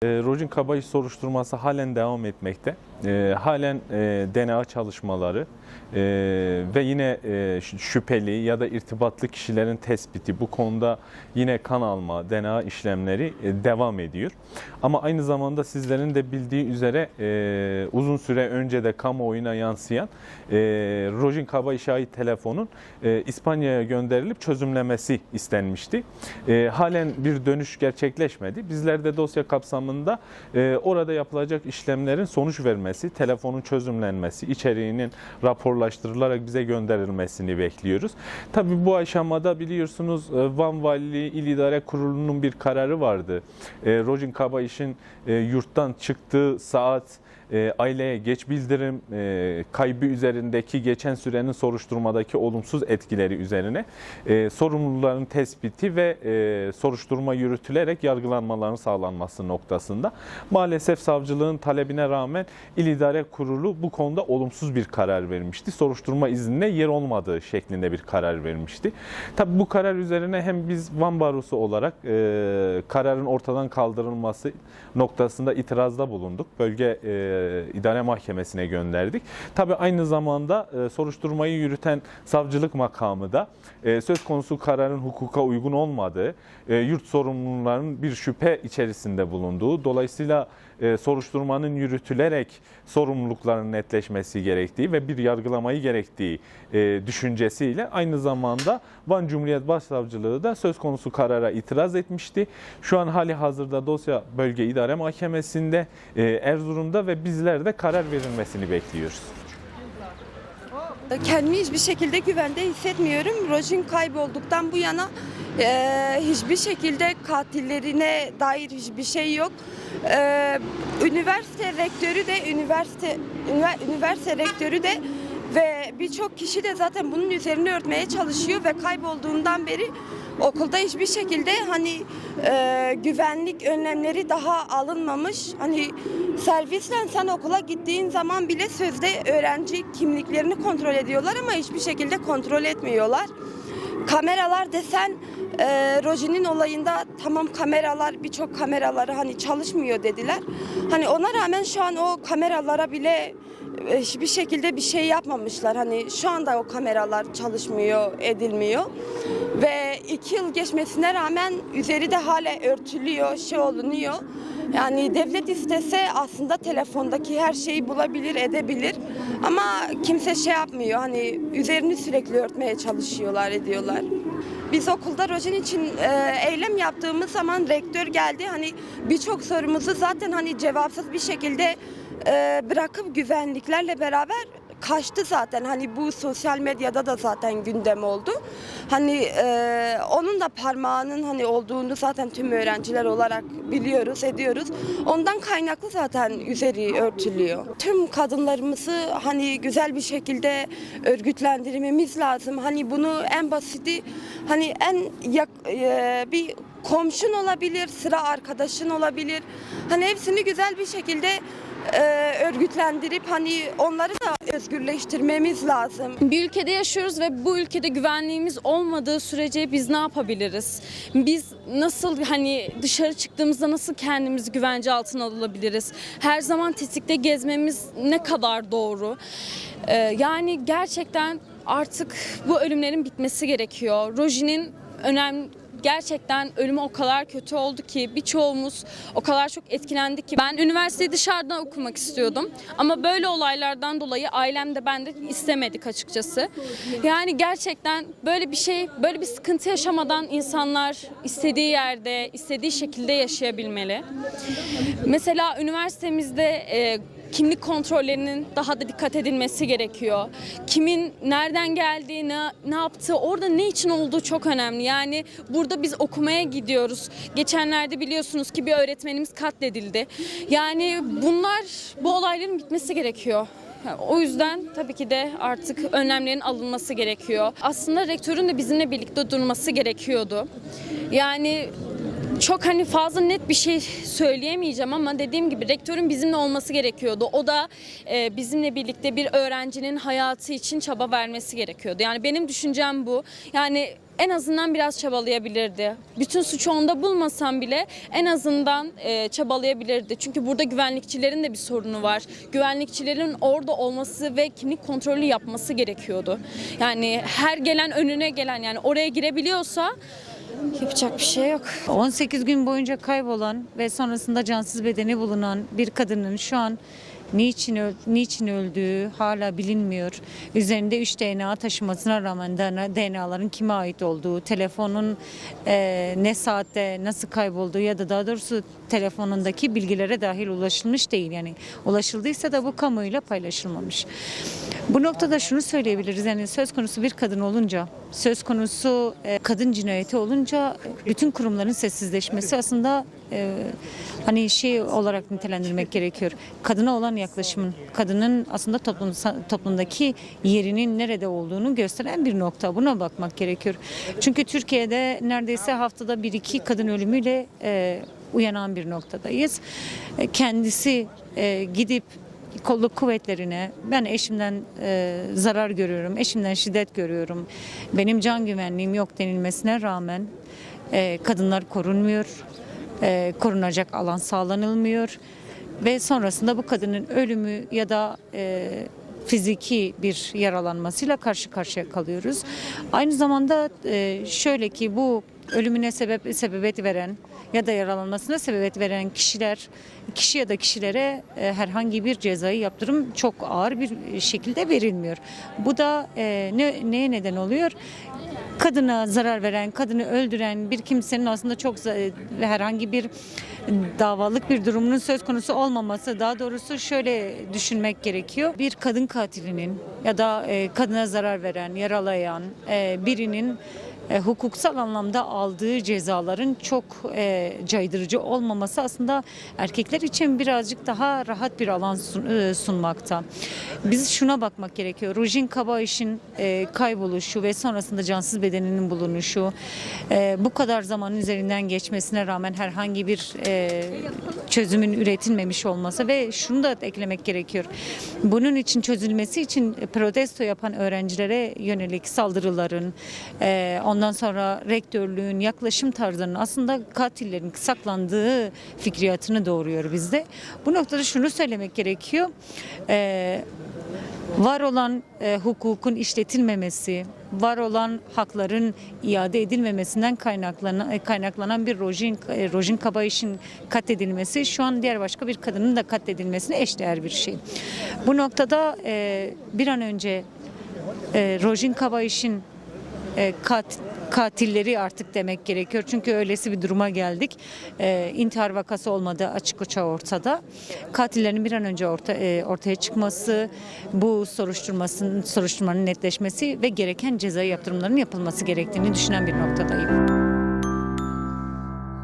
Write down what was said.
Rojin Kabayış soruşturması halen devam etmekte. Halen DNA çalışmaları ve yine şüpheli ya da irtibatlı kişilerin tespiti, bu konuda yine kan alma, DNA işlemleri devam ediyor. Ama aynı zamanda sizlerin de bildiği üzere uzun süre önce de kamuoyuna yansıyan Rojin Kabayış'a ait telefonun İspanya'ya gönderilip çözümlemesi istenmişti. Halen bir dönüş gerçekleşmedi. Bizler de dosya kapsamında orada yapılacak işlemlerin sonuç vermesi, telefonun çözümlenmesi, içeriğinin raporlaştırılarak bize gönderilmesini bekliyoruz. Tabii bu aşamada biliyorsunuz Van Valiliği İl İdare Kurulu'nun bir kararı vardı. Rojin Kabayış'ın yurttan çıktığı saat, aileye geç bildirim, kaybı üzerindeki geçen sürenin soruşturmadaki olumsuz etkileri üzerine sorumluların tespiti ve soruşturma yürütülerek yargılanmaların sağlanması noktasında. Maalesef savcılığın talebine rağmen İl İdare Kurulu bu konuda olumsuz bir karar vermişti. Soruşturma iznine yer olmadığı şeklinde bir karar vermişti. Tabii bu karar üzerine hem biz Van Barosu olarak kararın ortadan kaldırılması noktasında itirazda bulunduk. Bölge İdare Mahkemesi'ne gönderdik. Tabii aynı zamanda soruşturmayı yürüten savcılık makamı da söz konusu kararın hukuka uygun olmadığı, yurt sorumlularının bir şüphe içerisinde bulunduğu, dolayısıyla soruşturmanın yürütülerek sorumlulukların netleşmesi gerektiği ve bir yargılamayı gerektiği düşüncesiyle aynı zamanda Van Cumhuriyet Başsavcılığı da söz konusu karara itiraz etmişti. Şu an hali hazırda dosya Bölge İdare Mahkemesi'nde, Erzurum'da ve bizler de karar verilmesini bekliyoruz. Kendimi hiçbir şekilde güvende hissetmiyorum. Rojin kaybolduktan bu yana hiçbir şekilde katillerine dair hiçbir şey yok. Üniversite rektörü de üniversite rektörü de ve birçok kişi de zaten bunun üzerine örtmeye çalışıyor ve kaybolduğundan beri okulda hiçbir şekilde güvenlik önlemleri daha alınmamış. Servisle sen okula gittiğin zaman bile sözde öğrenci kimliklerini kontrol ediyorlar ama hiçbir şekilde kontrol etmiyorlar. Kameralar desen Rojin'in olayında tamam birçok kameraları çalışmıyor dediler. Ona rağmen şu an o kameralara bile hiçbir şekilde bir şey yapmamışlar. Şu anda o kameralar çalışmıyor, edilmiyor. Ve 2 yıl geçmesine rağmen üzeri de hala örtülüyor, olunuyor. Devlet istese aslında telefondaki her şeyi bulabilir, edebilir. Ama kimse yapmıyor. Üzerini sürekli örtmeye çalışıyorlar, ediyorlar. Biz okulda Rojin için eylem yaptığımız zaman rektör geldi. Birçok sorumuzu zaten cevapsız bir şekilde bırakıp güvenliklerle beraber kaçtı zaten. Bu sosyal medyada da zaten gündem oldu. Onun da parmağının olduğunu zaten tüm öğrenciler olarak biliyoruz, ediyoruz. Ondan kaynaklı zaten üzeri örtülüyor. Tüm kadınlarımızı güzel bir şekilde örgütlendirmemiz lazım. Bunu en basiti bir komşun olabilir, sıra arkadaşın olabilir. Hepsini güzel bir şekilde örgütlendirip onları da özgürleştirmemiz lazım. Bir ülkede yaşıyoruz ve bu ülkede güvenliğimiz olmadığı sürece biz ne yapabiliriz? Biz nasıl dışarı çıktığımızda nasıl kendimizi güvence altına alabiliriz? Her zaman tetikte gezmemiz ne kadar doğru? Gerçekten artık bu ölümlerin bitmesi gerekiyor. Rojin'in gerçekten ölümü o kadar kötü oldu ki birçoğumuz o kadar çok etkilendik ki ben üniversiteyi dışarıda okumak istiyordum ama böyle olaylardan dolayı ailem de ben de istemedik açıkçası. Gerçekten böyle bir sıkıntı yaşamadan insanlar istediği yerde, istediği şekilde yaşayabilmeli. Mesela üniversitemizde kimlik kontrollerinin daha da dikkat edilmesi gerekiyor. Kimin nereden geldiği, ne yaptığı, orada ne için olduğu çok önemli. Burada biz okumaya gidiyoruz. Geçenlerde biliyorsunuz ki bir öğretmenimiz katledildi. Bu olayların bitmesi gerekiyor. O yüzden tabii ki de artık önlemlerin alınması gerekiyor. Aslında rektörün de bizimle birlikte durması gerekiyordu. Çok fazla net bir şey söyleyemeyeceğim ama dediğim gibi rektörün bizimle olması gerekiyordu. O da bizimle birlikte bir öğrencinin hayatı için çaba vermesi gerekiyordu. Benim düşüncem bu. en azından biraz çabalayabilirdi. Bütün suçu onda bulmasam bile en azından çabalayabilirdi. Çünkü burada güvenlikçilerin de bir sorunu var. Güvenlikçilerin orada olması ve kimlik kontrolü yapması gerekiyordu. Yani her gelen önüne gelen, yani oraya girebiliyorsa yapacak bir şey yok. 18 gün boyunca kaybolan ve sonrasında cansız bedeni bulunan bir kadının şu an niçin öldüğü hala bilinmiyor. Üzerinde 3 DNA taşımasına rağmen DNA'ların kime ait olduğu, telefonun ne saatte nasıl kaybolduğu ya da daha doğrusu telefonundaki bilgilere dahil ulaşılmış değil. Yani ulaşıldıysa da bu kamuoyuyla paylaşılmamış. Bu noktada şunu söyleyebiliriz, yani söz konusu bir kadın olunca, söz konusu kadın cinayeti olunca bütün kurumların sessizleşmesi aslında hani şey olarak nitelendirmek gerekiyor. Kadına olan yaklaşımın, kadının aslında toplumdaki yerinin nerede olduğunu gösteren bir nokta. Buna bakmak gerekiyor. Çünkü Türkiye'de neredeyse haftada 1-2 kadın ölümüyle uyanan bir noktadayız. Kendisi gidip kolluk kuvvetlerine, ben eşimden zarar görüyorum, eşimden şiddet görüyorum, benim can güvenliğim yok denilmesine rağmen kadınlar korunmuyor, korunacak alan sağlanılmıyor ve sonrasında bu kadının ölümü ya da fiziki bir yaralanmasıyla karşı karşıya kalıyoruz. Aynı zamanda şöyle ki bu ölümüne sebebiyet veren ya da yaralanmasına sebebiyet veren kişi ya da kişilere herhangi bir cezai yaptırım çok ağır bir şekilde verilmiyor. Bu da neye neden oluyor? Kadına zarar veren, kadını öldüren bir kimsenin aslında çok herhangi bir davalık bir durumunun söz konusu olmaması, daha doğrusu şöyle düşünmek gerekiyor. Bir kadın katilinin ya da kadına zarar veren, yaralayan birinin hukuksal anlamda aldığı cezaların çok caydırıcı olmaması aslında erkekler için birazcık daha rahat bir alan sunmakta. Biz şuna bakmak gerekiyor. Rojin Kabayiş'in kayboluşu ve sonrasında cansız bedeninin bulunuşu, bu kadar zamanın üzerinden geçmesine rağmen herhangi bir çözümün üretilmemiş olması ve şunu da eklemek gerekiyor. Bunun için çözülmesi için protesto yapan öğrencilere yönelik saldırıların, ondan sonra rektörlüğün yaklaşım tarzlarının aslında katillerin saklandığı fikriyatını doğuruyor bizde. Bu noktada şunu söylemek gerekiyor. Var olan hukukun işletilmemesi, var olan hakların iade edilmemesinden kaynaklanan bir Rojin Kabayiş'in katledilmesi şu an diğer başka bir kadının da katledilmesine eşdeğer bir şey. Bu noktada bir an önce Rojin Kabayiş'in katilleri artık demek gerekiyor. Çünkü öylesi bir duruma geldik. İntihar vakası olmadığı açıkça ortada. Katillerin bir an önce ortaya çıkması, bu soruşturmanın netleşmesi ve gereken cezai yaptırımların yapılması gerektiğini düşünen bir noktadayım.